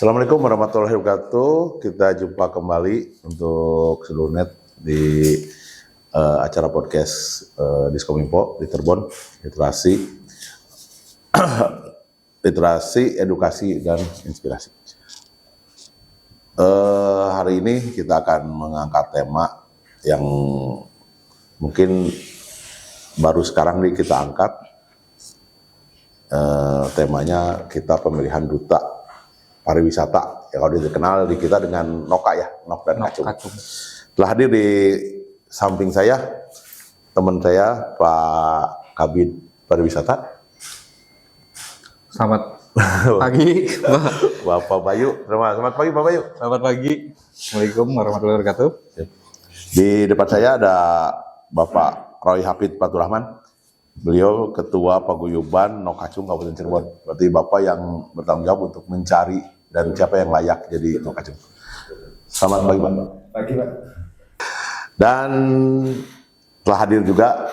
Assalamualaikum warahmatullahi wabarakatuh. Kita jumpa kembali untuk seluruh net di acara podcast Diskominfo di Cirebon, literasi, edukasi, dan inspirasi. Hari ini kita akan mengangkat tema yang mungkin baru sekarang nih kita angkat. Temanya kita pemilihan duta pariwisata, ya kalau dikenal di kita dengan Noka ya, Nok dan Kacung. Telah hadir di samping saya teman saya Pak Kabid Pariwisata. Selamat pagi, Bapak Bayu. Selamat pagi Pak Bayu. Selamat pagi. Assalamualaikum warahmatullahi wabarakatuh. Di depan saya ada Bapak Roy Hafid Fatur Rahman. Beliau Ketua Paguyuban Nok Kacung Kabupaten Cirebon. Berarti Bapak yang bertanggung jawab untuk mencari dan siapa yang layak jadi Nok Kacung. Selamat pagi Pak. Pagi Pak. Dan telah hadir juga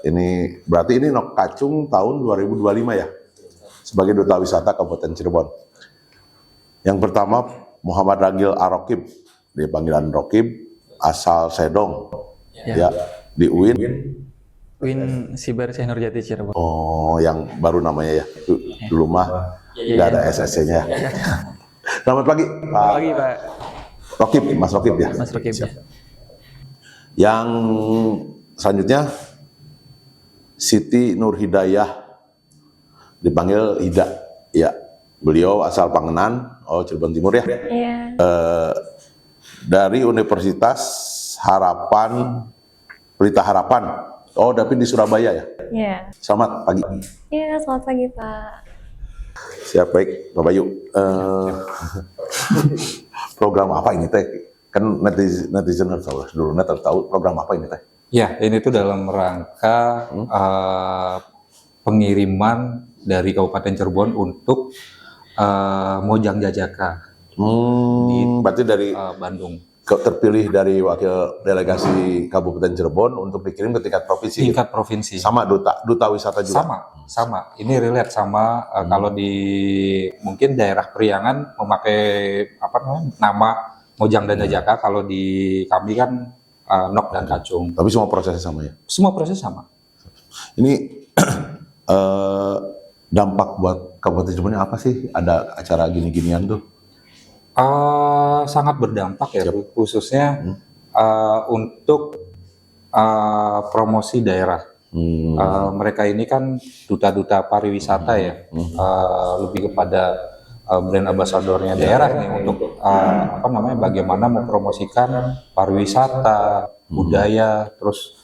ini berarti ini Nok Kacung tahun 2025 ya, sebagai Duta Wisata Kabupaten Cirebon. Yang pertama Muhammad Ragil Arokib, dia panggilan Rokib, asal Sedong, ya di UIN Siber Syekh Nurjati Cirebon. Oh, yang baru namanya ya. Dulu mah nggak ada SSC-nya. Selamat pagi, Pak. Selamat pagi, Pak. Rokib, Mas Rokib ya. Mas Rokib ya. Yang selanjutnya Siti Nur Hidayah, dipanggil Hida. Ya, beliau asal Pangenan, Cirebon Timur ya. Iya. Dari Universitas Harapan, Pelita Harapan. Oh, tapi di Surabaya ya? Iya. Selamat pagi. Iya, selamat pagi, Pak. Siap, baik, Pak Bayu. Program apa ini teh? Kan netizen harus tahu, seluruh net harus tahu program apa ini teh? Ya, ini tuh dalam rangka pengiriman dari Kabupaten Cirebon untuk Mojang Jajaka Berarti dari Bandung. terpilih dari wakil delegasi Kabupaten Cirebon untuk dikirim ke tingkat provinsi. Tingkat provinsi. Sama duta wisata juga. Sama. Ini relate sama kalau di mungkin daerah Priangan memakai nama Mojang dan Jajaka. Kalau di kami kan Nok dan Kacung. Tapi semua prosesnya sama ya. Semua proses sama. Ini dampak buat Kabupaten Cirebon apa sih? Ada acara gini-ginian tuh? Sangat berdampak ya, khususnya untuk promosi daerah. Mereka ini kan duta-duta pariwisata ya, lebih kepada brand ambassadornya daerah nih untuk bagaimana mempromosikan pariwisata, budaya, terus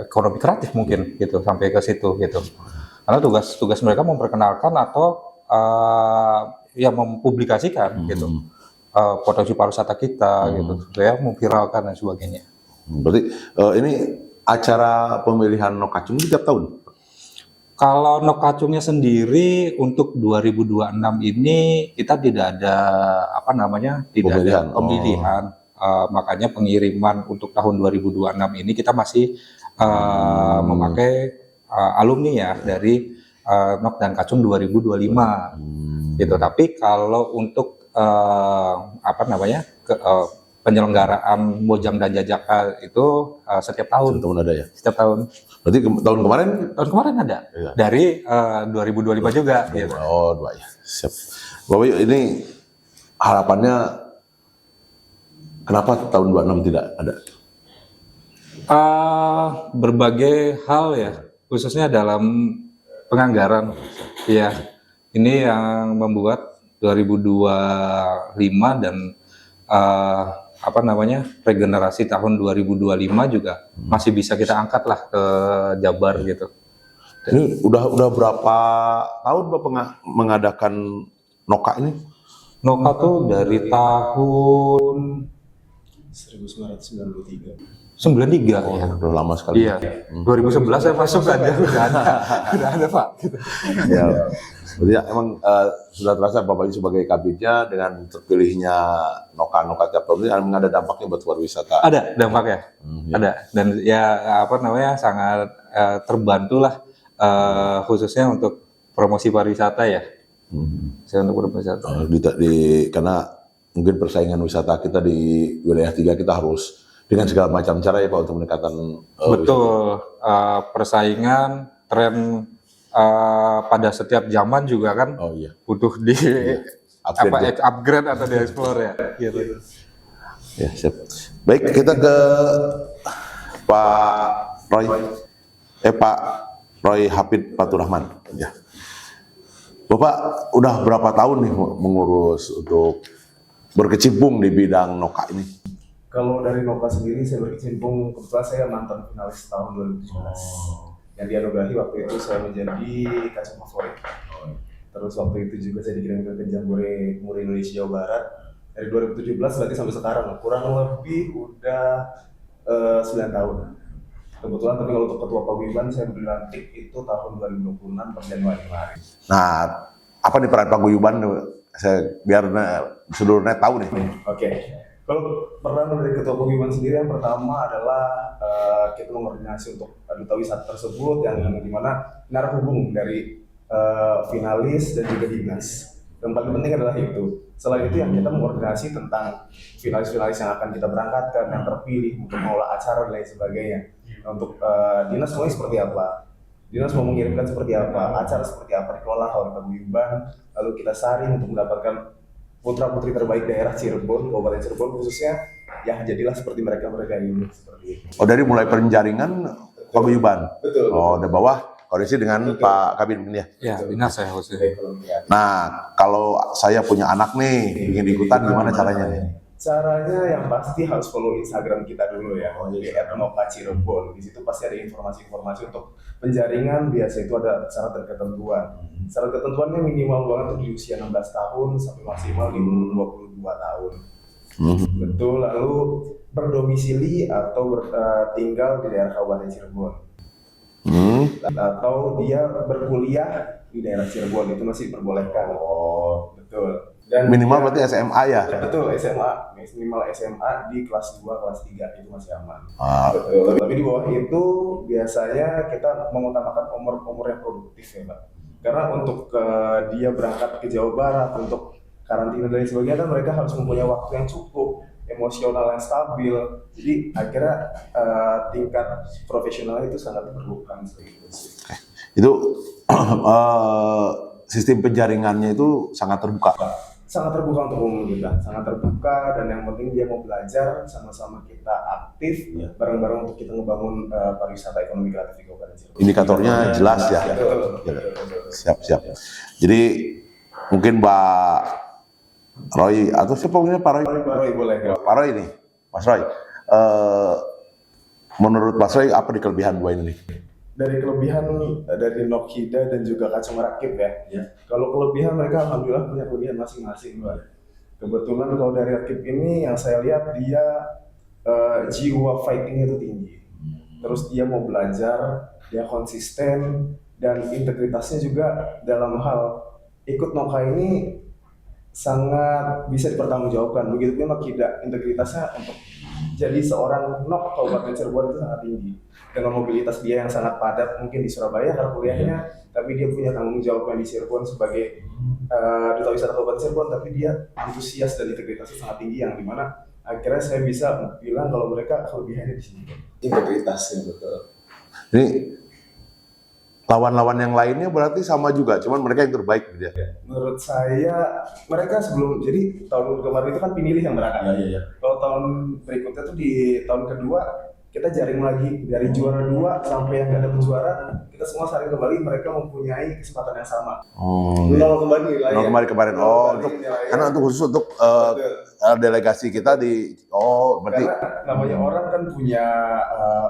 ekonomi kreatif mungkin gitu sampai ke situ gitu. Karena tugas mereka memperkenalkan atau mempublikasikan gitu potensi pariwisata kita gitu, supaya memviralkan dan sebagainya. Berarti ini acara pemilihan Nok Kacung tiap tahun? Kalau Nok Kacungnya sendiri untuk 2026 ini kita tidak ada pemilihan. Makanya pengiriman untuk tahun 2026 ini kita masih memakai alumni ya dari Nok dan Kacung 2025 gitu. Tapi kalau untuk penyelenggaraan Mojang dan Jajaka itu setiap tahun. Setiap tahun ada ya? Setiap tahun. Berarti tahun kemarin? Tahun kemarin ada. Iya. Dari 2025 juga. Gitu. Oh, dua ya. Siap. Bapak, ini harapannya kenapa tahun 26 tidak ada? Berbagai hal ya, khususnya dalam penganggaran. Ya, ini yang membuat 2025 dan regenerasi tahun 2025 juga masih bisa kita angkat lah ke Jabar gitu. Ini udah berapa tahun Bapak mengadakan Noka ini? Noka tuh dari tahun 1993. 93 ya. Udah lama sekali. Iya. 2011 saya masuk udah ada Pak. Gitu. Ya. Berarti emang sudah terasa Bapak ini sebagai kabinnya dengan terpilihnya Noka tiap tahun ini ada dampaknya buat pariwisata. Ada dampaknya. Ada, dan ya sangat terbantulah khususnya untuk promosi pariwisata ya. Saya untuk berwisata. Karena mungkin persaingan wisata kita di wilayah 3 kita harus dengan segala macam cara ya Pak untuk meningkatkan Betul, persaingan, tren pada setiap zaman juga kan Oh iya. butuh di Upgrade, upgrade atau di explore ya. Gitu. Ya, siap. Baik, kita ke Pak Roy Hapid Faturrahman. Ya. Bapak udah berapa tahun nih mengurus untuk berkecimpung di bidang Noka ini? Kalau dari Noka sendiri saya berkecimpung, kebetulan saya mantan finalis tahun 2017 yang dianugerahi waktu itu saya menjadi kacung favorit. Terus waktu itu juga saya dikirim ke Jambore Muri Indonesia Jawa Barat dari 2017 berarti sampai sekarang kurang lebih udah 9 tahun. Kebetulan tapi kalau untuk ketua paguyuban saya dilantik itu tahun 2026 per Januari kemarin. Nah, apa nih peran paguyuban? Saya biar seluruh net tahu nih. Oke. Kalau peran dari ketua paguyuban sendiri yang pertama adalah kita mengkoordinasi untuk duta wisata tersebut yang dimana narah hubung dari finalis dan juga dinas. Yang paling penting adalah itu. Selain itu yang kita mengkoordinasi tentang finalis-finalis yang akan kita berangkatkan, yang terpilih untuk mengelola acara dan lain sebagainya. Untuk dinas maunya seperti apa? Dinas mau mengirimkan seperti apa? Acara seperti apa dikelola oleh paguyuban? Lalu kita saring untuk mendapatkan putra-putri terbaik daerah Cirebon, Kabupaten Cirebon khususnya, ya jadilah seperti mereka ini seperti itu. Oh, dari mulai penjaringan paguyuban. Betul. Oh, dari bawah koordinasi dengan Pak Kabin ya. Ya, dinas saya khususnya. Nah, kalau saya punya anak nih ingin ikutan gimana caranya nih? Caranya yang pasti harus follow Instagram kita dulu ya, jadi @noka Cirebon. Di situ pasti ada informasi-informasi untuk penjaringan. Biasa itu ada syarat dan ketentuan. Syarat ketentuannya minimal banget tuh di usia 16 tahun sampai maksimal di umur 22 tahun. Betul. Lalu berdomisili atau tinggal di daerah Kabupaten Cirebon. Atau dia berkuliah di daerah Cirebon itu masih diperbolehkan. Oh, betul. Dan Minimal berarti SMA ya? Betul, SMA. Minimal SMA di kelas 2, kelas 3 itu masih aman. Betul. Tapi di bawah itu biasanya kita mengutamakan umur yang produktif ya Pak. Karena untuk dia berangkat ke Jawa Barat untuk karantina dan sebagainya kan mereka harus mempunyai waktu yang cukup, emosional yang stabil. Jadi akhirnya tingkat profesional itu sangat diperlukan. Itu sistem penjaringannya itu sangat terbuka. Sangat terbuka untuk umum kita, sangat terbuka, dan yang penting dia mau belajar, sama-sama kita aktif, bareng-bareng untuk kita ngebangun pariwisata ekonomi kreatif di Kabupaten Cirebon. Indikatornya jelas ya. Siap. Jadi mungkin Mbak Roy atau siapa punya Pak Roy? Pak Roy boleh. Pak Roy nih, Mas Roy. Menurut Mas Roy apa di kelebihan dua ini nih? Dari kelebihan dari Nokhida dan juga Kacung Rakib ya. Kalau kelebihan mereka alhamdulillah punya kelebihan masing-masing. Kebetulan kalau dari Rakib ini yang saya lihat dia jiwa fighting itu tinggi. Terus dia mau belajar, dia konsisten, dan integritasnya juga dalam hal ikut Noka ini sangat bisa dipertanggungjawabkan. Begitupun Nokhida, integritasnya untuk jadi seorang Nok Kabupaten Cirebon itu sangat tinggi. Dengan mobilitas dia yang sangat padat mungkin di Surabaya karena kuliahnya, tapi dia punya tanggung jawabnya di Cirebon sebagai duta wisata Kabupaten Cirebon, tapi dia antusias dan integritasnya sangat tinggi yang dimana akhirnya saya bisa bilang kalau mereka kelebihannya di sini integritasnya. Betul. Ini lawan-lawan yang lainnya berarti sama juga, cuman mereka yang terbaik gitu ya. Menurut saya mereka sebelum, jadi tahun kemarin itu kan pinilih yang berangkat. Kalau tahun berikutnya tuh di tahun kedua kita jaring lagi dari juara 2 sampai yang gak ada juara, kita semua saling kembali, mereka mempunyai kesempatan yang sama. Nol kembali lah ya. Kembali kemarin. Karena untuk khusus untuk delegasi kita di berarti karena namanya orang kan punya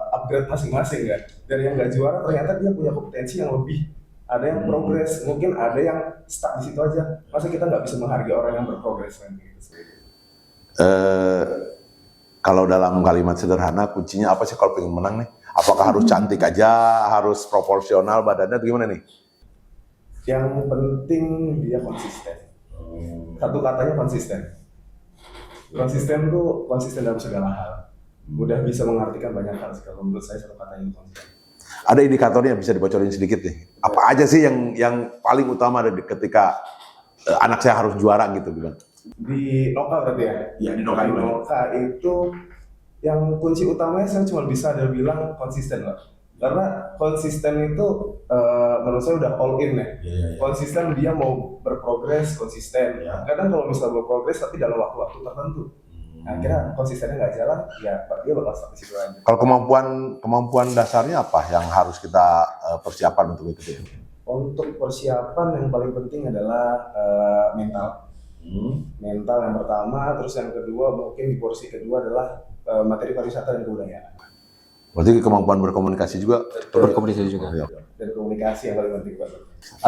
upgrade masing-masing kan. Dari yang gak juara ternyata dia punya kompetensi yang lebih. Ada yang progres, mungkin ada yang stuck di situ aja. Masa kita nggak bisa menghargai orang yang berprogres kan gitu. Kalau dalam kalimat sederhana, kuncinya apa sih kalau pengen menang nih? Apakah harus cantik aja, harus proporsional badannya, atau gimana nih? Yang penting dia konsisten. Satu katanya konsisten. Konsisten tuh konsisten dalam segala hal. Udah bisa mengartikan banyak hal. Kalau menurut saya satu katanya konsisten. Ada indikatornya bisa dibocorin sedikit nih. Apa aja sih yang paling utama ketika anak saya harus juara gitu gimana? Di Noka berarti ya? Iya, di Noka Di dulu. Noka itu yang kunci utamanya saya cuma bisa ada bilang konsisten lah. Karena konsisten itu menurut saya udah all in ya. Konsisten dia mau berprogres konsisten. Kadang kalau misalnya berprogres tapi dalam waktu-waktu tertentu. Nah, kira konsistennya nggak jalan, ya dia bakal stuck di situ aja. Kalau kemampuan dasarnya apa yang harus kita persiapan untuk itu? Untuk persiapan yang paling penting adalah mental. Mental yang pertama, terus yang kedua mungkin di porsi kedua adalah materi pariwisata dan kebudayaan. Berarti kemampuan berkomunikasi juga. Berkomunikasi juga. Ya. Dan komunikasi yang paling penting, Pak.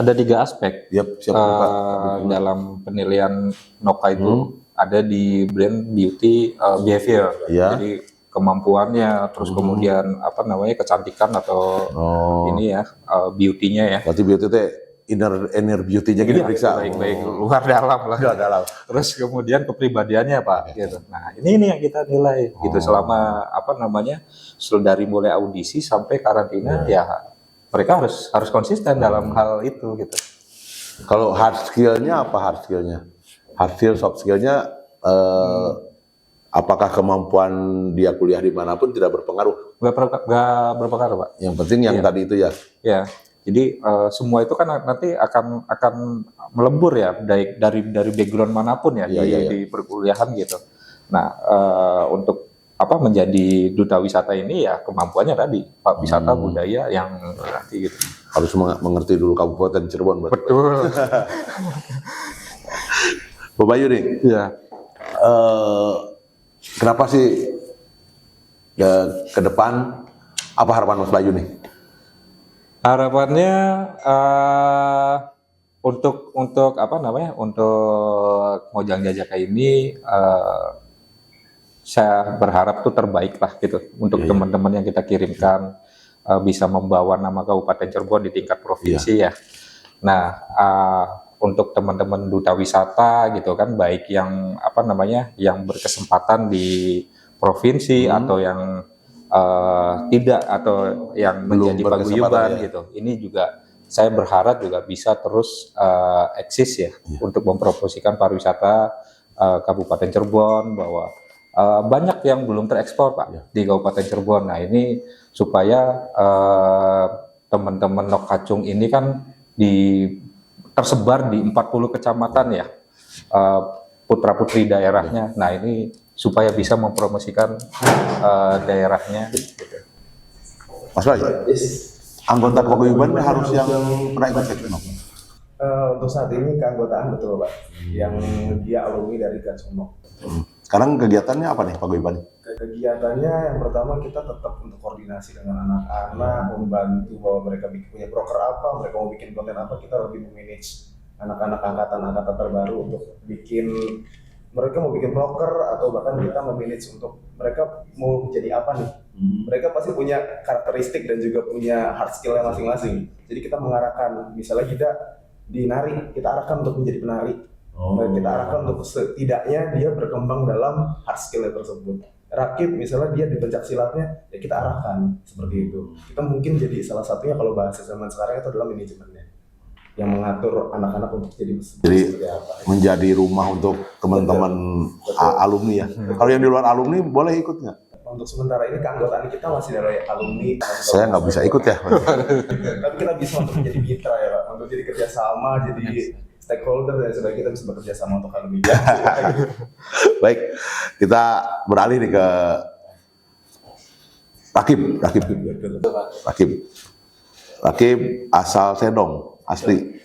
Ada 3 aspek Siap Pak. dalam penilaian Noka itu. Ada di brand beauty behavior. Iya. Jadi kemampuannya, terus kemudian kecantikan atau ini ya beauty-nya ya. Berarti beauty itu inner beauty-nya gitu diperiksa. Baik luar dalam lah. Luar dalam. Terus kemudian kepribadiannya Pak gitu. Nah, ini yang kita nilai gitu selama dari mulai audisi sampai karantina ya mereka harus konsisten dalam hal itu gitu. Kalau hard skill-nya apa hard skill-nya? Hard skill, soft skill-nya apakah kemampuan dia kuliah dimanapun tidak berpengaruh? Nggak berpengaruh Pak. Yang penting yang tadi itu ya. Ya, jadi semua itu kan nanti akan melebur ya dari background manapun ya di perkuliahan gitu. Nah, untuk menjadi duta wisata ini ya kemampuannya tadi Pak wisata budaya yang nanti gitu. Harus mengerti dulu Kabupaten Cirebon. Betul. Bapak Bayu nih, kenapa sih ke depan apa harapan Mas Bayu nih? Harapannya untuk untuk Mojang Jajaka ini saya berharap tuh terbaik lah gitu untuk teman-teman yang kita kirimkan bisa membawa nama Kabupaten Cirebon di tingkat provinsi ya. Nah, untuk teman-teman duta wisata gitu kan, baik yang yang berkesempatan di provinsi atau yang tidak atau yang Belum menjadi berkesempatan paguyuban ya. gitu. Ini juga saya berharap juga bisa terus eksis ya untuk mempromosikan pariwisata Kabupaten Cirebon bahwa banyak yang belum terekspor Pak di Kabupaten Cirebon. Nah ini supaya teman-teman Nok Kacung ini kan tersebar di 40 kecamatan ya, putra-putri daerahnya. Nah ini supaya bisa mempromosikan daerahnya. Gitu. Mas Bayu, anggota paguyuban harus yang pernah ikut Kacung. Untuk saat ini keanggotaan betul Pak, yang dia alumni dari Kacung. Sekarang kegiatannya apa nih paguyuban? Kegiatannya yang pertama kita tetap untuk koordinasi dengan anak-anak, membantu bahwa mereka punya broker apa, mereka mau bikin konten apa, kita lebih memanage anak-anak angkatan terbaru untuk mereka mau bikin broker atau bahkan kita memanage untuk mereka mau jadi apa nih. Mereka pasti punya karakteristik dan juga punya hard skill-nya masing-masing. Jadi kita mengarahkan, misalnya kita di nari, kita arahkan untuk menjadi penari. Kita arahkan untuk setidaknya dia berkembang dalam hard skill tersebut. Rakib misalnya dia di pencak silatnya, ya kita arahkan seperti itu. Kita mungkin jadi salah satunya kalau bahasa zaman sekarang itu adalah manajemennya yang mengatur anak-anak untuk jadi seperti apa. Menjadi rumah untuk teman-teman alumni ya. Kalau yang di luar alumni boleh ikut nggak? Untuk sementara ini keanggotaan kita masih dari alumni. Saya nggak bisa ikut ya. Tapi kita bisa untuk menjadi mitra ya Pak, untuk jadi kerjasama, jadi stakeholder dan sebagainya, kita bisa bekerja sama untuk alumni. Baik, kita beralih nih ke Rakib asal Sedong, asli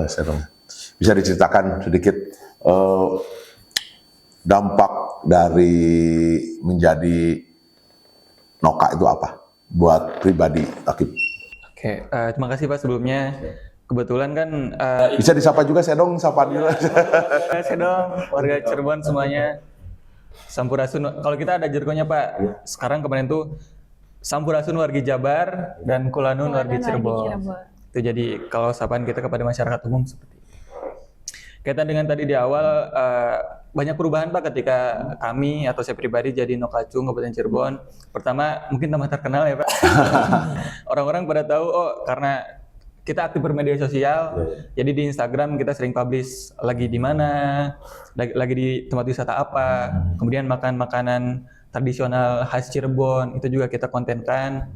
Sedong. Bisa diceritakan sedikit dampak dari menjadi Noka itu apa buat pribadi Rakib? Oke, terima kasih Pak sebelumnya. Kebetulan kan Bisa disapa juga Sedong, sapa dulu. Sedong, warga Cirebon semuanya. Sampurasun. Kalau kita ada jargonnya Pak. Sekarang kemarin tuh Sampurasun wargi Jabar dan Kulanun wargi Cirebon. Itu jadi kalau sapaan kita kepada masyarakat umum seperti itu. Kaitan dengan tadi di awal banyak perubahan Pak ketika kami atau saya pribadi jadi Nok Kacung Kabupaten Cirebon. Pertama mungkin tambah terkenal ya Pak. Orang-orang pada tahu karena kita aktif bermedia sosial. Jadi di Instagram kita sering publish lagi di mana, lagi di tempat wisata apa, kemudian makan makanan tradisional khas Cirebon itu juga kita kontenkan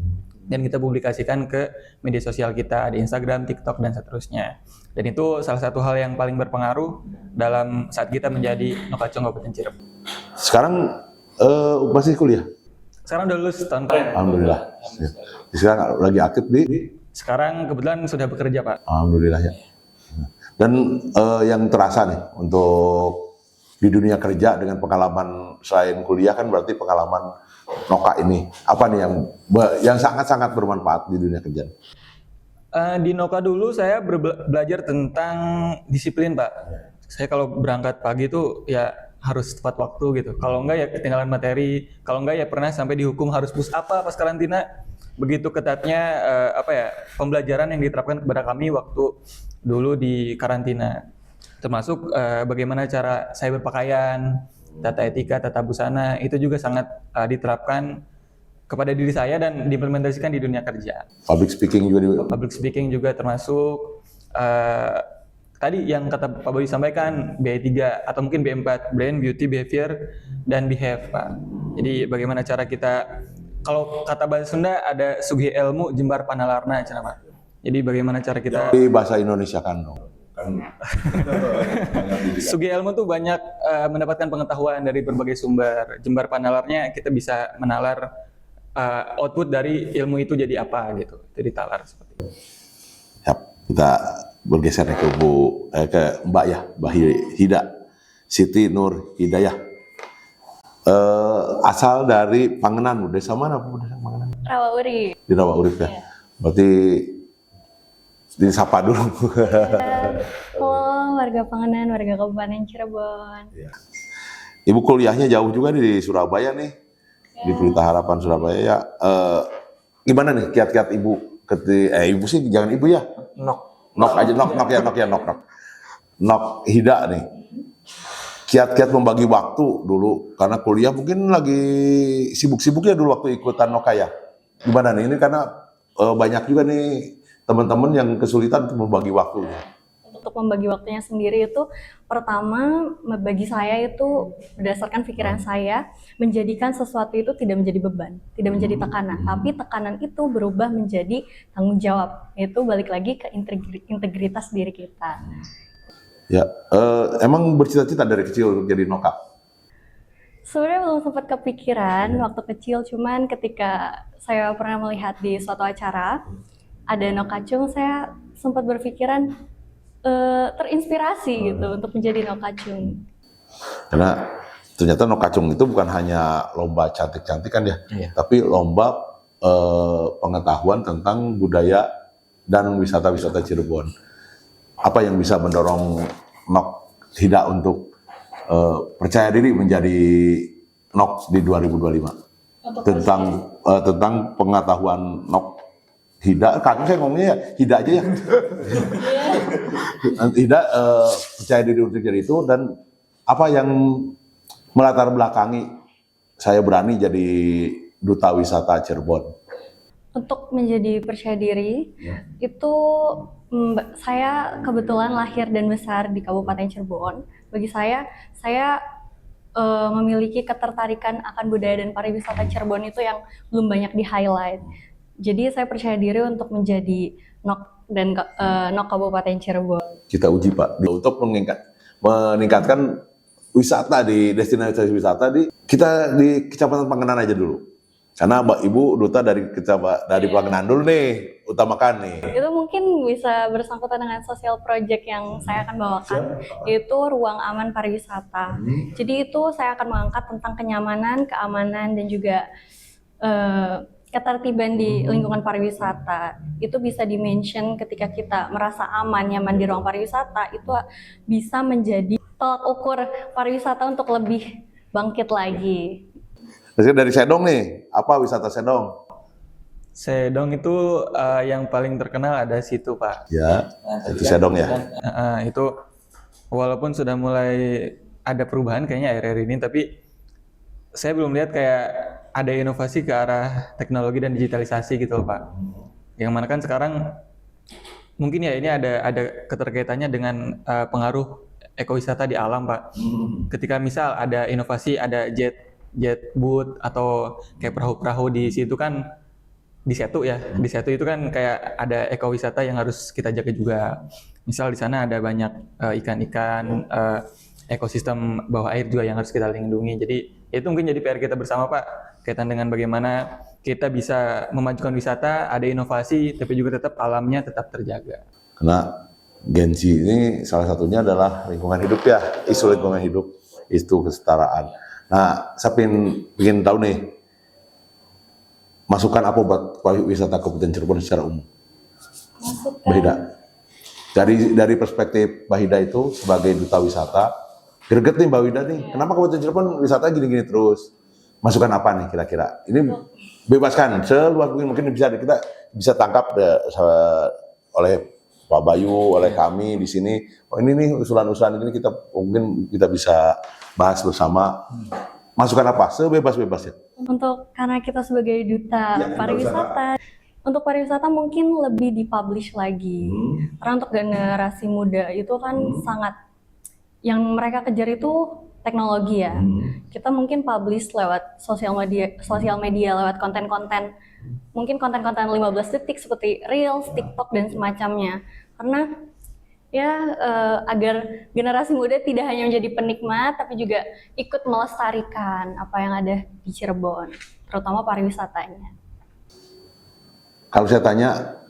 dan kita publikasikan ke media sosial kita di Instagram, TikTok dan seterusnya. Dan itu salah satu hal yang paling berpengaruh dalam saat kita menjadi Nokacung Kabupaten Cirebon. Sekarang masih kuliah? Sekarang udah lulus tahun kemarin. Alhamdulillah. Sekarang lagi aktif di? Sekarang kebetulan sudah bekerja, Pak. Alhamdulillah ya. Dan yang terasa nih untuk di dunia kerja dengan pengalaman selain kuliah kan berarti pengalaman Noka ini apa nih yang sangat-sangat bermanfaat di dunia kerja? Di Noka dulu saya belajar tentang disiplin, Pak. Saya kalau berangkat pagi itu ya harus tepat waktu gitu. Kalau enggak ya ketinggalan materi. Kalau enggak ya pernah sampai dihukum harus push apa pas karantina. Begitu ketatnya pembelajaran yang diterapkan kepada kami waktu dulu di karantina. Termasuk bagaimana cara saya berpakaian, tata etika, tata busana itu juga sangat diterapkan kepada diri saya dan diimplementasikan di dunia kerja. Public speaking juga Termasuk tadi yang kata Pak Boy sampaikan, BI3 atau mungkin B4, Brain, Beauty, Behavior, dan Behave, Pak. Jadi bagaimana cara kita, kalau kata bahasa Sunda ada sugi ilmu jembar panalarna, Pak. Jadi bagaimana cara kita... di bahasa Indonesia kan dong. Sugi ilmu tuh banyak mendapatkan pengetahuan dari berbagai sumber. Jembar panalarnya kita bisa menalar output dari ilmu itu jadi apa gitu. Jadi talar seperti itu. Ya, kita bergeser ke Mbak ya, Mbak Hida, Siti Nur Hidayah. Asal dari Pangenan, desa mana Bu? Desa Pangenan? Rawa Uri. Di Rawa Urip ya. Berarti disapa dulu. Halo warga Panganan, warga Kabupaten Cirebon. Ibu kuliahnya jauh juga di Surabaya nih, di Pelita Harapan Surabaya ya. Gimana nih kiat-kiat ibu? Ibu sih jangan ibu ya. Nok Hida nih. Kiat-kiat membagi waktu dulu karena kuliah mungkin lagi sibuk-sibuknya dulu waktu ikutan Noka ya. Gimana nih? Ini karena banyak juga nih teman-teman yang kesulitan untuk membagi waktu. Untuk membagi waktunya sendiri itu pertama bagi saya itu berdasarkan pikiran saya menjadikan sesuatu itu tidak menjadi beban, tidak menjadi tekanan, tapi tekanan itu berubah menjadi tanggung jawab. Itu balik lagi ke integritas diri kita. Ya, emang bercita-cita dari kecil untuk jadi Noka? Sebenarnya belum sempat kepikiran waktu kecil, cuman ketika saya pernah melihat di suatu acara ada Nokacung, saya sempat berpikiran terinspirasi gitu untuk menjadi Nokacung. Karena ternyata Nokacung itu bukan hanya lomba cantik-cantikan ya, tapi lomba pengetahuan tentang budaya dan wisata-wisata Cirebon. Apa yang bisa mendorong Nok Hida untuk percaya diri menjadi Nok di 2025 tentang pengetahuan Nok Hida, kan saya ngomongnya ya Hida aja ya. Hida percaya diri untuk jadi itu, dan apa yang melatar belakangi saya berani jadi duta wisata Cirebon. Untuk menjadi percaya diri itu saya kebetulan lahir dan besar di Kabupaten Cirebon. Bagi saya memiliki ketertarikan akan budaya dan pariwisata Cirebon itu yang belum banyak di-highlight. Jadi saya percaya diri untuk menjadi Nok Kabupaten Cirebon. Kita uji Pak, untuk meningkatkan wisata di destinasi wisata di Kecamatan Pangenan aja dulu. Karena Mbak Ibu duta dari Pangenan dulu nih, utamakan nih. Itu mungkin bisa bersangkutan dengan social project yang saya akan bawakan, yaitu Ruang Aman Pariwisata. Jadi itu saya akan mengangkat tentang kenyamanan, keamanan, dan juga ketertiban di lingkungan pariwisata. Itu bisa di-mention ketika kita merasa aman, nyaman di ruang pariwisata, itu bisa menjadi tolak ukur pariwisata untuk lebih bangkit lagi. Dari Sedong nih, apa wisata Sedong? Sedong itu yang paling terkenal ada situ Pak. Ya, itu Sedong ya. Itu walaupun sudah mulai ada perubahan kayaknya akhir-akhir ini, tapi saya belum lihat kayak ada inovasi ke arah teknologi dan digitalisasi gitu loh Pak. Yang mana kan sekarang mungkin ya ini ada keterkaitannya dengan pengaruh ekowisata di alam, Pak. Ketika misal ada inovasi, ada jet boat atau kayak perahu-perahu di situ kan, di Setu ya, di Setu itu kan kayak ada ekowisata yang harus kita jaga juga. Misal di sana ada banyak ikan-ikan, ekosistem bawah air juga yang harus kita lindungi. Jadi itu mungkin jadi PR kita bersama, Pak, kaitan dengan bagaimana kita bisa memajukan wisata, ada inovasi, tapi juga tetap alamnya tetap terjaga. Karena Genci ini salah satunya adalah lingkungan hidup ya, isu lingkungan hidup, itu kesetaraan. Nah, saya ingin tahu nih, masukan apa buat wisata Kabupaten Cirebon secara umum? Masukan. Bahida, dari perspektif Bahida itu sebagai duta wisata, greget nih Mbak Wida nih, kenapa Kabupaten Cirebon wisata gini-gini terus? Masukan apa nih kira-kira? Ini bebaskan seluas mungkin kita bisa tangkap oleh Pak Bayu, oleh kami di sini. Oh ini nih usulan-usulan ini kita bisa bahas bersama. Masukan apa? Sebebas-bebasnya. Karena kita sebagai duta pariwisata, untuk pariwisata mungkin lebih dipublish lagi. Karena untuk generasi muda itu kan sangat, yang mereka kejar itu teknologi ya. Kita mungkin publish lewat sosial media lewat konten-konten, mungkin konten-konten 15 detik seperti Reels, TikTok dan semacamnya. Karena ya agar generasi muda tidak hanya menjadi penikmat tapi juga ikut melestarikan apa yang ada di Cirebon, terutama pariwisatanya. Kalau saya tanya,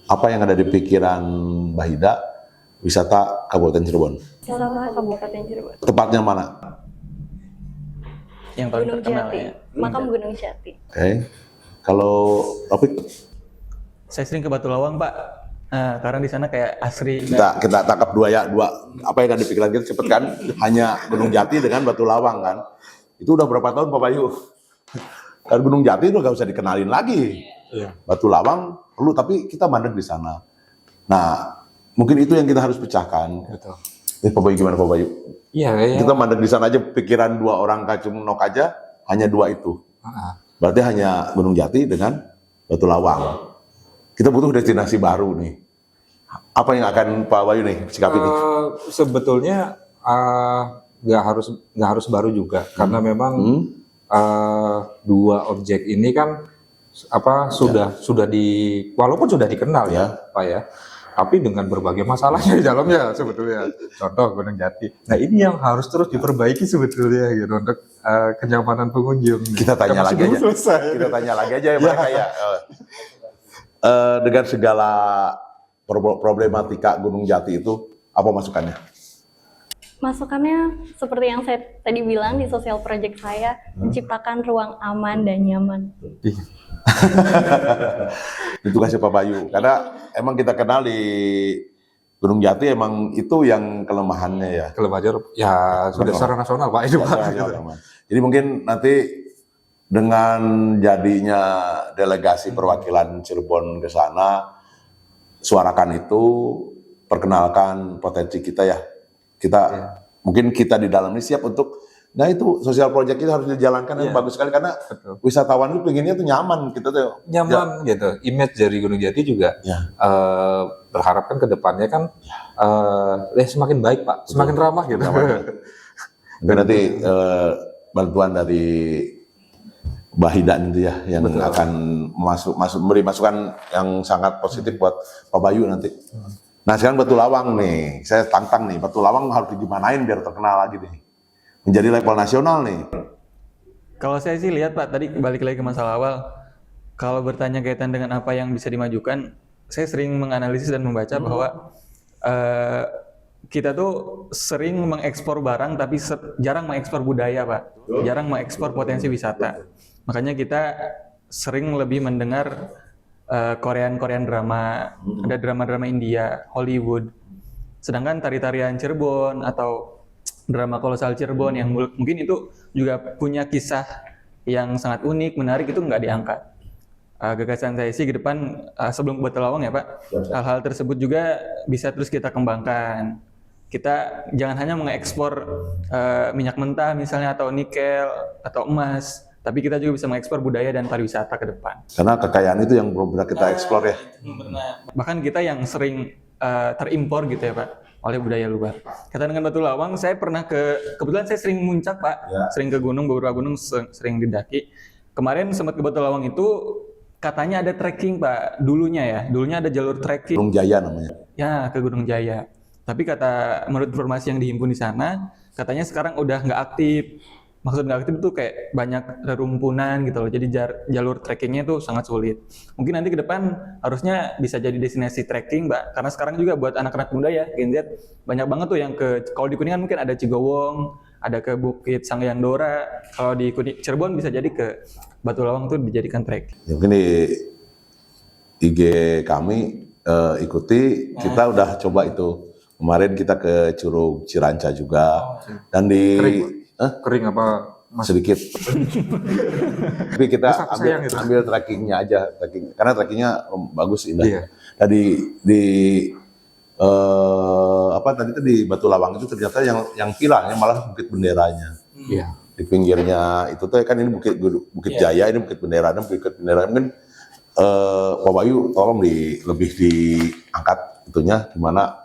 apa yang ada di pikiran Bahida wisata Kabupaten Cirebon? Wisata Kabupaten Cirebon. Tepatnya mana? Yang paling Gunung terkenal Jati, ya. makam Gunung Jati. Oke. Kalau Topik, Saya sering ke Batu Lawang, Pak. Karena di sana kayak asri. kita tangkap dua apa yang ada di pikiran kita cepet kan? Hanya Gunung Jati dengan Batu Lawang kan? Itu udah berapa tahun Pak Bayu? Kan Gunung Jati itu nggak usah dikenalin lagi. Batu Lawang perlu, tapi kita mandek di sana. Nah, mungkin itu yang kita harus pecahkan. Betul. Pak Bayu gimana Pak Bayu? Iya, Kita mandek di sana aja, pikiran dua orang Kacung Nok aja hanya dua itu. Berarti hanya Gunung Jati dengan Batu Lawang. Kita butuh destinasi baru nih. Apa yang akan Pak Bayu nih sikapi nih? Sebetulnya nggak harus baru juga, karena memang dua objek ini kan walaupun sudah dikenal ya Pak ya, tapi dengan berbagai masalahnya di dalamnya sebetulnya. Contoh Gunung Jati. Nah ini yang harus terus diperbaiki sebetulnya gitu untuk kenyamanan pengunjung. Kita tanya lagi aja. Kita tanya lagi aja ya mereka ya. Dengan segala problematika Gunung Jati itu, apa masukannya? Masukannya seperti yang saya tadi bilang di sosial project saya, menciptakan ruang aman dan nyaman. Itu kasih Pak Bayu, karena emang kita kenal di Gunung Jati emang itu yang kelemahannya ya. Kelemahannya ya sudah secara nasional Pak itu Pak. Jadi mungkin nanti dengan jadinya delegasi perwakilan Cirebon ke sana, suarakan itu, perkenalkan potensi kita ya. Mungkin kita di dalam ini siap untuk, nah itu sosial project kita harus dijalankan yang bagus sekali, karena wisatawan itu pengennya tuh nyaman, kita tuh nyaman gitu. Image dari Gunung Jati juga berharapkan ke depannya kan semakin baik Pak, semakin ramah gitu. Mungkin nanti bantuan dari Bahida itu ya yang akan memberi masukan yang sangat positif buat Pak Bayu nanti. Nah sekarang Batu Lawang nih, saya tantang nih, Batu Lawang harus digimanain biar terkenal lagi nih, menjadi level nasional nih. Kalau saya sih lihat Pak, tadi balik lagi ke masalah awal, kalau bertanya kaitan dengan apa yang bisa dimajukan, saya sering menganalisis dan membaca bahwa kita tuh sering mengekspor barang tapi jarang mengekspor budaya Pak, jarang mengekspor potensi wisata. Makanya kita sering lebih mendengar Korean drama, ada drama-drama India, Hollywood. Sedangkan tari-tarian Cirebon atau drama kolosal Cirebon yang mungkin itu juga punya kisah yang sangat unik, menarik, itu nggak diangkat. Gagasan saya sih ke depan sebelum ke Batu Lawang ya Pak, hal-hal tersebut juga bisa terus kita kembangkan. Kita jangan hanya mengekspor minyak mentah misalnya atau nikel atau emas, tapi kita juga bisa mengekspor budaya dan pariwisata ke depan. Karena kekayaan itu yang belum pernah kita eksplor ya. Bahkan kita yang sering terimpor gitu ya Pak, oleh budaya luar. Kata dengan Batu Lawang, saya pernah kebetulan saya sering muncak Pak, sering ke gunung, beberapa gunung sering didaki. Kemarin sempat ke Batu Lawang itu, katanya ada trekking Pak, dulunya ada jalur trekking. Gunung Jaya namanya. Ya, ke Gunung Jaya. Tapi menurut informasi yang dihimpun di sana, katanya sekarang udah nggak aktif. Maksud nggak aktif itu kayak banyak rerumpunan gitu loh. Jadi jalur trekkingnya itu sangat sulit. Mungkin nanti ke depan harusnya bisa jadi destinasi trekking, Mbak. Karena sekarang juga buat anak-anak muda ya, Gen Z, banyak banget tuh yang kalau di Kuningan mungkin ada Cigowong, ada ke Bukit Sangyang Dora. Kalau di Cirebon bisa jadi ke Batu Lawang tuh dijadikan trekking. Mungkin di IG kami ikuti, kita udah coba itu. Kemarin kita ke Curug Ciranca juga. Dan di Kering apa Mas? sedikit. Tapi kita Gitu. ambil trekkingnya aja, karena trekkingnya bagus indah. Iya. Tadi tadi itu di Batu Lawang itu ternyata yang pilahnya malah Bukit Benderanya. Iya. Di pinggirnya itu tuh kan ini Bukit Jaya, ini Bukit Benderanya, mungkin Pak Bayu tolong lebih diangkat itunya, gimana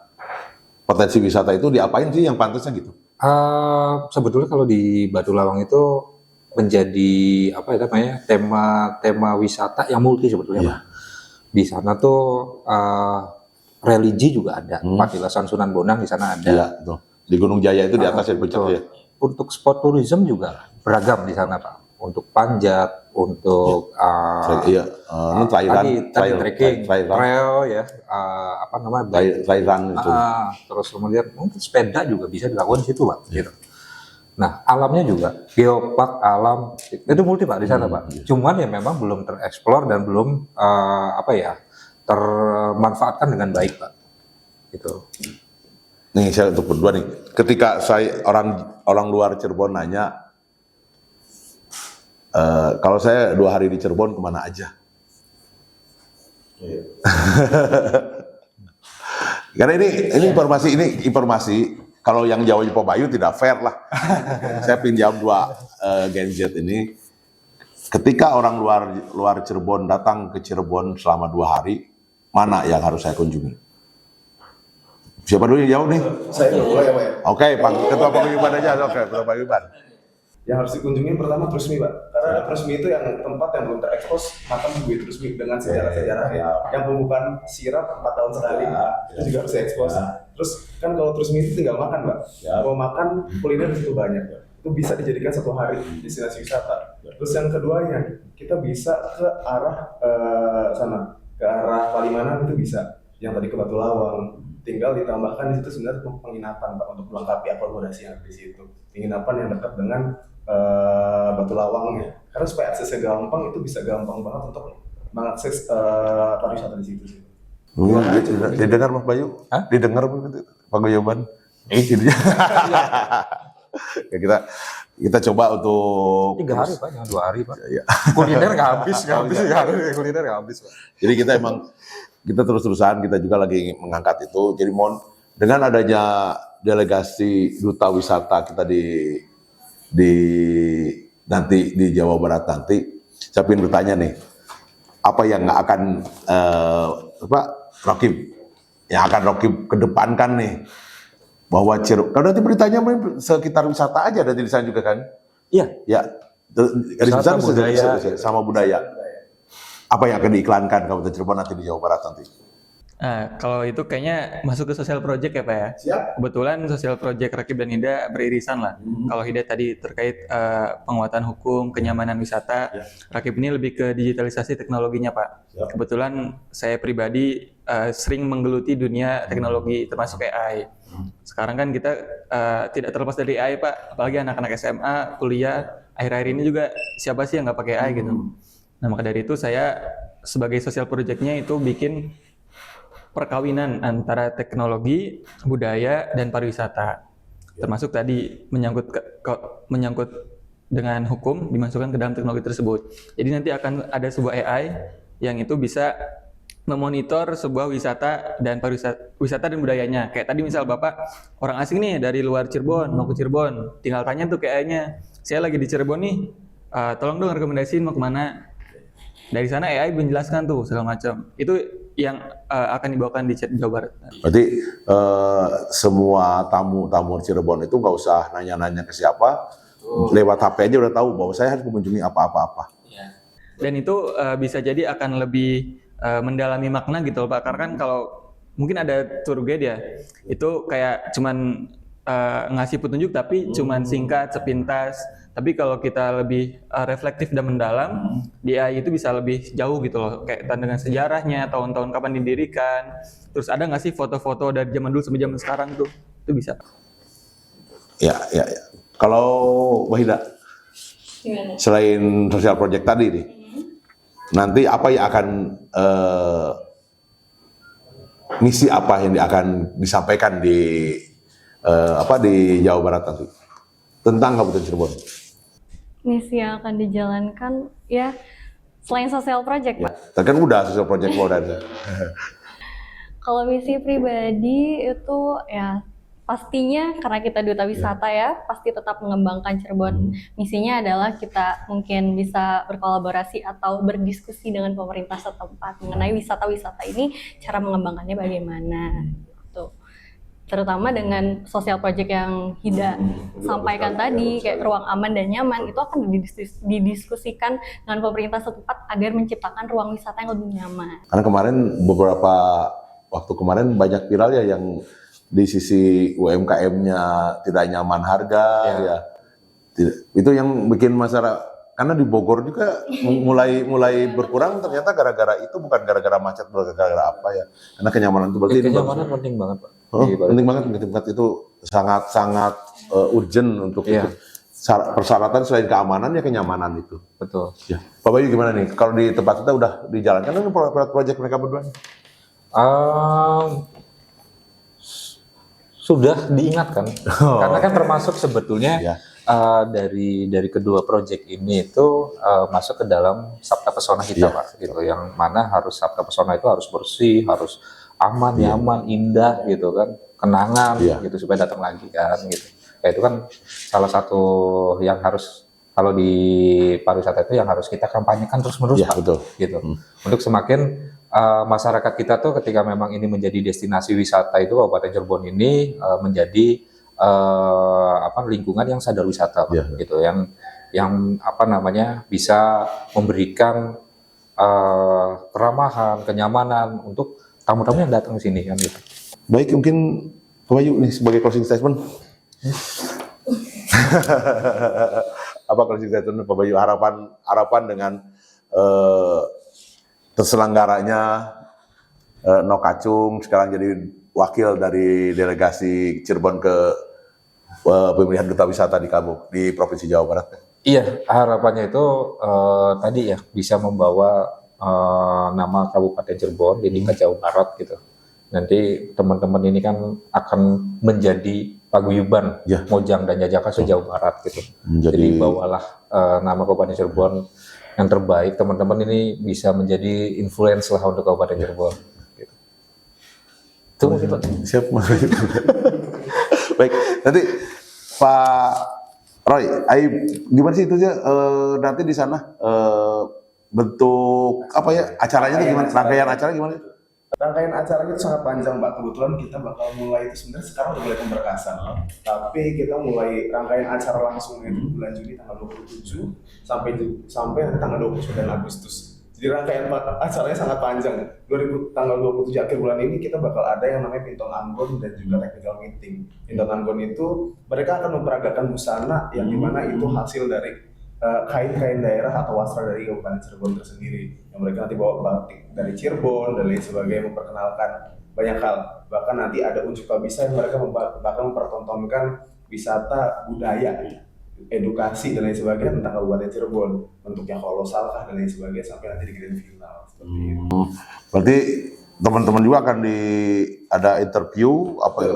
potensi wisata itu diapain sih yang pantasnya gitu. Sebetulnya kalau di Batu Lawang itu menjadi tema wisata yang multi sebetulnya Pak. Di sana tuh religi juga ada, Patilasan Sunan Bonang di sana ada. Iya, tuh. Di Gunung Jaya itu di atas ya puncak ya. Untuk spot tourism juga beragam di sana Pak. Untuk panjat, untuk tadi trekking, trail ya, trailan itu. Terus kemudian mungkin sepeda juga bisa dilakukan di situ Pak. Gitu. Nah alamnya juga geopark alam itu multi Pak di sana Pak. Cuman ya memang belum tereksplor dan belum termanfaatkan dengan baik Pak. Gitu. Nih saya untuk berdua nih, ketika saya orang luar Cirebon nanya, kalau saya 2 hari di Cirebon kemana aja? Karena ini informasi kalau yang jawab Pak Bayu tidak fair lah. Saya pinjam 2 Gen Z ini. Ketika orang luar Cirebon datang ke Cirebon selama 2 hari, mana yang harus saya kunjungi? Siapa dulu yang jawab nih? Saya dulu ya Pak ya. Oke, Ketua Paguyuban aja. Oke, Ketua Paguyuban. Yang harus dikunjungi pertama Trusmi Pak, karena Trusmi itu yang tempat yang belum terekspos makam Bukit Trusmi dengan sejarah-sejarahnya. Yang pembukaan sirap 4 tahun sekali, itu juga harus diekspos. Terus kan kalau Trusmi itu tinggal makan Pak, mau makan kuliner itu banyak, itu bisa dijadikan 1 hari destinasi wisata. Terus yang keduanya kita bisa ke arah ke arah Palimanan itu bisa, yang tadi ke Batu Lawang. Tinggal ditambahkan di situ sebenarnya penginapan Pak untuk melengkapi akomodasi yang di situ. Penginapan yang dekat dengan Batu Lawangnya. Karena supaya aksesnya gampang, itu bisa gampang banget untuk mengakses pariwisata di situ sih. Didengar Mas Bayu? Didengar Paguyuban? Ya kita coba untuk 3 hari Pak, jangan 2 hari Pak. Kuliner nggak habis, kuliner nggak habis Pak. Jadi kita terus-terusan, kita juga lagi mengangkat itu. Jadi dengan adanya delegasi duta wisata kita nanti di Jawa Barat nanti, saya ingin bertanya nih, apa yang akan Rokib kedepankan nih, bahwa Cirebon, kalau nanti beritanya sekitar wisata aja nanti di sana juga kan? Iya. Ya, Wisata, budaya. sama budaya. Apa yang akan diiklankan Kabupaten Cirebon nanti di Jawa Barat nanti? Nah, kalau itu kayaknya masuk ke sosial project ya Pak ya. Siap. Kebetulan sosial project Rakib dan Hida beririsan lah. Kalau Hida tadi terkait penguatan hukum, kenyamanan wisata, Rakib ini lebih ke digitalisasi teknologinya Pak. Siap. Kebetulan saya pribadi sering menggeluti dunia teknologi termasuk AI. Sekarang kan kita tidak terlepas dari AI Pak, apalagi anak-anak SMA, kuliah, akhir-akhir ini juga siapa sih yang nggak pakai AI gitu. Nah maka dari itu saya sebagai sosial projectnya itu bikin perkawinan antara teknologi, budaya, dan pariwisata. Termasuk tadi menyangkut dengan hukum dimasukkan ke dalam teknologi tersebut. Jadi nanti akan ada sebuah AI yang itu bisa memonitor sebuah wisata dan wisata dan budayanya. Kayak tadi misal Bapak orang asing nih dari luar Cirebon mau ke Cirebon, tinggal tanya tuh ke AI-nya, saya lagi di Cirebon nih, tolong dong rekomendasiin mau kemana. Dari sana AI menjelaskan tuh segala macam. Itu yang akan dibawakan di Jawa Barat. Berarti semua tamu-tamu Cirebon itu nggak usah nanya-nanya ke siapa, lewat HP aja udah tahu bahwa saya harus mengunjungi apa-apa. Dan itu bisa jadi akan lebih mendalami makna gitu loh Pak. Karena kan kalau mungkin ada tour guide ya, itu kayak cuman ngasih petunjuk tapi cuman singkat, sepintas. Tapi kalau kita lebih reflektif dan mendalam, di AI itu bisa lebih jauh gitu loh. Kayak dengan sejarahnya, tahun-tahun kapan didirikan. Terus ada nggak sih foto-foto dari zaman dulu sampai zaman sekarang tuh? Itu bisa. Ya. Kalau Wahida, selain social project tadi nih, nanti apa yang akan misi apa yang akan disampaikan di Jawa Barat nanti tentang Kabupaten Cirebon? Misi yang akan dijalankan ya selain sosial project Ya, Pak. kan udah social project udah. Kalau misi pribadi itu ya pastinya karena kita duta wisata ya pasti tetap mengembangkan Cirebon. Misinya adalah kita mungkin bisa berkolaborasi atau berdiskusi dengan pemerintah setempat mengenai wisata-wisata ini, cara mengembangkannya bagaimana gitu. Terutama dengan sosial project yang Hida sampaikan tadi, kayak ruang aman dan nyaman, itu akan didiskusikan dengan pemerintah setempat agar menciptakan ruang wisata yang lebih nyaman. Karena kemarin beberapa waktu kemarin banyak viral ya yang di sisi UMKM-nya tidak nyaman harga ya. Itu yang bikin masyarakat, karena di Bogor juga mulai berkurang ternyata gara-gara itu, bukan gara-gara macet, gara-gara apa ya. Karena kenyamanan itu berarti Kenyamanan penting banget Pak. penting banget, itu sangat urgent untuk itu. Persyaratan selain keamanan ya kenyamanan itu. Betul. Ya. Pak Bayu gimana nih? Kalau di tempat kita udah dijalankan kan proyek mereka berdua? Sudah diingatkan, karena kan termasuk sebetulnya Ya. dari kedua proyek ini itu masuk ke dalam Sabta Pesona kita Pak, gitu. Yang mana harus Sabta Pesona itu harus bersih, harus aman, nyaman, indah gitu kan, kenangan gitu supaya datang lagi kan gitu. Ya itu kan salah satu yang harus, kalau di pariwisata itu yang harus kita kampanyekan terus-menerus Pak, betul. gitu. Untuk semakin masyarakat kita tuh ketika memang ini menjadi destinasi wisata itu Kabupaten Cirebon ini menjadi lingkungan yang sadar wisata Pak, gitu, yang bisa memberikan keramahan, kenyamanan untuk tamu-tamu yang datang ke sini kan gitu. Baik, mungkin Pak Bayu nih sebagai closing statement. Apa closing statement Pak Bayu, harapan dengan terselenggaranya Nokacung sekarang jadi wakil dari delegasi Cirebon ke pemilihan duta wisata di Provinsi Jawa Barat. Iya, harapannya itu tadi ya bisa membawa nama Kabupaten Cirebon di tingkat Jawa Barat gitu. Nanti teman-teman ini kan akan menjadi paguyuban Mojang dan Jajaka se-Jawa Barat gitu. Jadi bawalah nama Kabupaten Cirebon yang terbaik, teman-teman ini bisa menjadi influence lah untuk Kabupaten Cirebon. Gitu. Itu mungkin Pak. Siap, baik, nanti Pak Roy, gimana sih itu aja nanti di sana bentuk apa ya acaranya tuh gimana? Rangkaian acara gimana? Rangkaian acaranya itu sangat panjang Pak. Kebetulan kita bakal mulai itu sebenarnya sekarang udah mulai pemberkasan. Tapi kita mulai rangkaian acara langsung itu bulan Juni tanggal 27 sampai tanggal 29 Agustus. Jadi rangkaian acaranya sangat panjang. Tanggal 27 akhir bulan ini kita bakal ada yang namanya Pinton Anggon dan juga technical meeting. Pinton Anggon itu mereka akan memperagakan busana yang dimana itu hasil dari kain-kain daerah atau wastra dari Kabupaten Cirebon tersendiri, yang mereka nanti bawa batik dari Cirebon dan lain sebagainya, memperkenalkan banyak hal. Bahkan nanti ada unjuk bisa yang mereka bakal mempertontonkan wisata budaya, edukasi dan lain sebagainya tentang Kabupaten Cirebon, bentuknya kolosal kah dan lain sebagainya, sampai nanti di grand final seperti itu. Berarti teman-teman juga akan ada interview apa ya?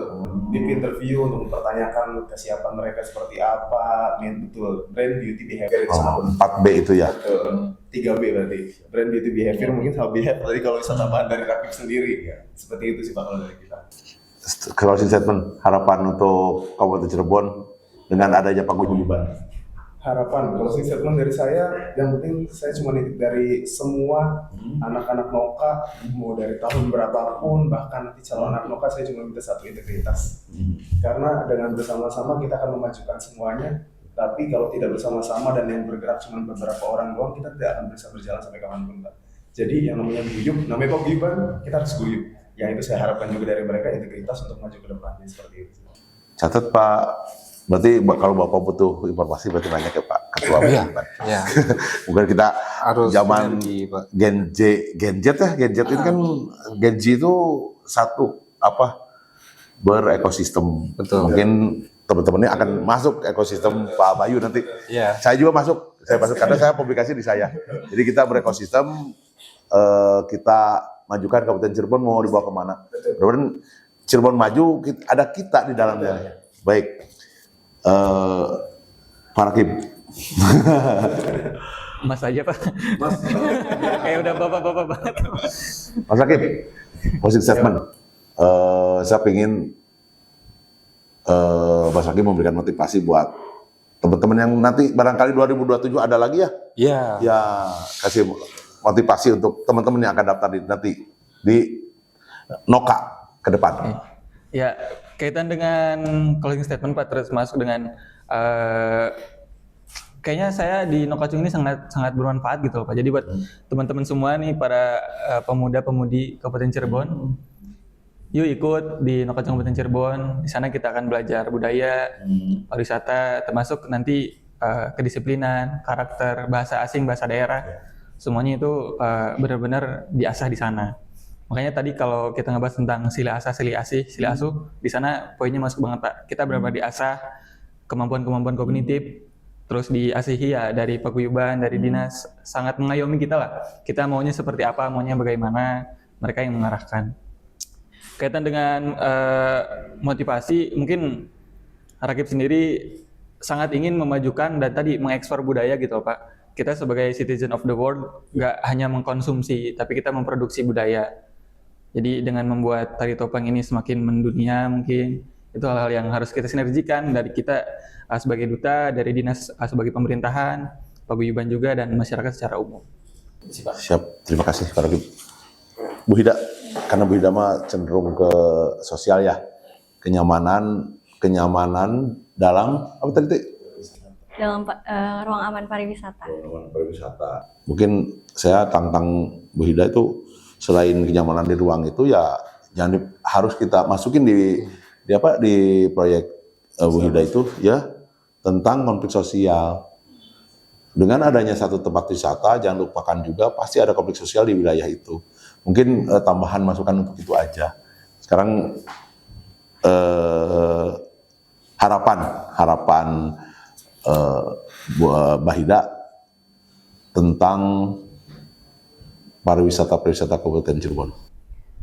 Di interview untuk mempertanyakan kesiapan mereka seperti apa, betul brand beauty behavior itu sangat 4B itu ya. 3B berarti brand beauty behavior, mungkin sama behavior tadi kalau bisa tambahan dari Rakip sendiri ya. Seperti itu sih Pak kalau dari kita. Closing statement, harapan untuk Kabupaten Cirebon dengan adanya paguyuban. harapan, closing statement dari saya, yang penting saya cuma nitip dari semua anak-anak Noka, mau dari tahun berapapun, bahkan nanti calon anak Noka, saya cuma minta satu, integritas. Karena dengan bersama-sama kita akan memajukan semuanya, tapi kalau tidak bersama-sama dan yang bergerak cuma beberapa orang doang, kita tidak akan bisa berjalan sampai kapanpun, Pak. Jadi yang namanya guyup, namanya paguyuban, kita harus guyup. Yang itu saya harapkan juga dari mereka, integritas untuk maju ke depannya, seperti itu. Catat Pak, berarti kalau Bapak butuh informasi berarti nanya ke Pak Ketua Iya. Paguyuban. Ya, Mungkin kita harus zaman sinergi, Pak. Gen Z ya, Gen Z ini kan Gen Z itu satu berekosistem. Betul. Mungkin teman-teman ini akan masuk ekosistem Pak Bayu nanti. Iya. Saya juga masuk karena saya publikasi di saya. Jadi kita berekosistem, kita majukan Kabupaten Cirebon mau dibawa kemana. Kemudian Cirebon maju, ada kita di dalamnya. Baik, Pak Rakib. Mas aja Pak. Mas, Kayak udah bapak-bapak banget. Mas Rakib, closing statement. Saya ingin Mas Rakib memberikan motivasi buat teman-teman yang nanti barangkali 2027 ada lagi ya. Iya. Ya, kasih motivasi untuk teman-teman yang akan daftar nanti di Noka ke depan. Ya, kaitan dengan closing statement Pak, terus masuk dengan kayaknya saya di Nokacung ini sangat bermanfaat gitu loh Pak. Jadi buat teman-teman semua nih para pemuda-pemudi Kabupaten Cirebon, yuk ikut di Nokacung Kabupaten Cirebon. Di sana kita akan belajar budaya, pariwisata, termasuk nanti kedisiplinan, karakter, bahasa asing, bahasa daerah. Semuanya itu benar-benar diasah di sana. Makanya tadi kalau kita ngebahas tentang sila asah, sila asih, sila asuh, di sana poinnya masuk banget Pak. Kita benar-benar diasah kemampuan-kemampuan kognitif, terus diasihi ya dari paguyuban, dari dinas, sangat mengayomi kita lah. Kita maunya seperti apa, maunya bagaimana, mereka yang mengarahkan. Kaitan dengan motivasi, mungkin Rakib sendiri sangat ingin memajukan dan tadi mengekspor budaya gitu Pak. Kita sebagai citizen of the world nggak hanya mengkonsumsi, tapi kita memproduksi budaya. Jadi dengan membuat tari topeng ini semakin mendunia mungkin, itu hal-hal yang harus kita sinergikan dari kita sebagai duta, dari dinas sebagai pemerintahan, paguyuban juga, dan masyarakat secara umum. Siap, terima kasih Pak Rakib. Bu Hida, karena Bu Hida mah cenderung ke sosial ya, kenyamanan dalam apa tadi? Dalam ruang aman pariwisata. Pariwisata. Mungkin saya tantang Bu Hida itu selain kenyamanan di ruang itu ya harus kita masukin di proyek Bu Hida itu ya tentang konflik sosial. Dengan adanya satu tempat wisata, jangan lupakan juga pasti ada konflik sosial di wilayah itu. Mungkin tambahan masukan untuk itu aja. Sekarang harapan Mbak Hida tentang pariwisata Kabupaten Cirebon.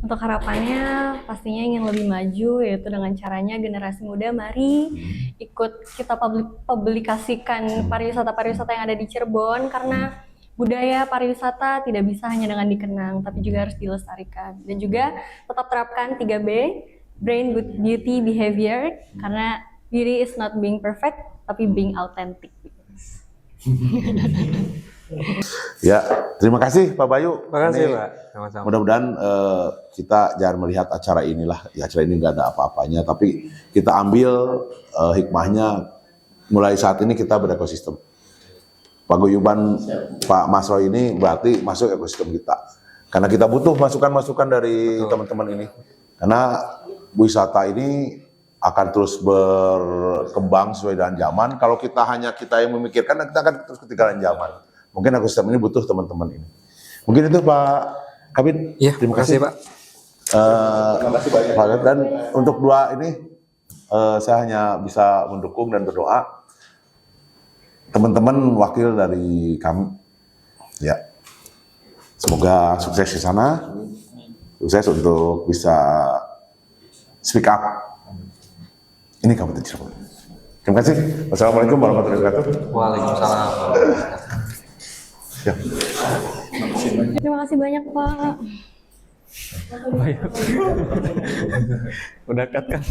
Untuk harapannya pastinya ingin lebih maju, yaitu dengan caranya generasi muda mari ikut kita publikasikan pariwisata yang ada di Cirebon, karena budaya pariwisata tidak bisa hanya dengan dikenang, tapi juga harus dilestarikan. Dan juga tetap terapkan 3B, Brain, Beauty, Behavior, karena beauty is not being perfect, tapi being authentic. Ya, terima kasih Pak Bayu. Terima kasih Ini Pak. Sama-sama. mudah-mudahan kita jangan melihat acara inilah, ya acara ini nggak ada apa-apanya, tapi kita ambil hikmahnya. Mulai saat ini kita berekosistem. Paguyuban Pak Mas Roy ini berarti masuk ekosistem kita. Karena kita butuh masukan-masukan dari teman-teman ini. Karena wisata ini akan terus berkembang sesuai dengan zaman. Kalau kita yang memikirkan, kita akan terus ketinggalan zaman. Mungkin ekosistem ini butuh teman-teman ini. Mungkin itu Pak Kabin. Iya, terima kasih Pak. Terima kasih banyak. Dan untuk dua ini saya hanya bisa mendukung dan berdoa. Teman-teman wakil dari kami, ya semoga sukses di sana, sukses untuk bisa speak up. Ini Kabupaten Cirebon. Terima kasih. Wassalamualaikum warahmatullahi wabarakatuh. Waalaikumsalam. Ya. Terima kasih banyak Pak. Udah cut kan?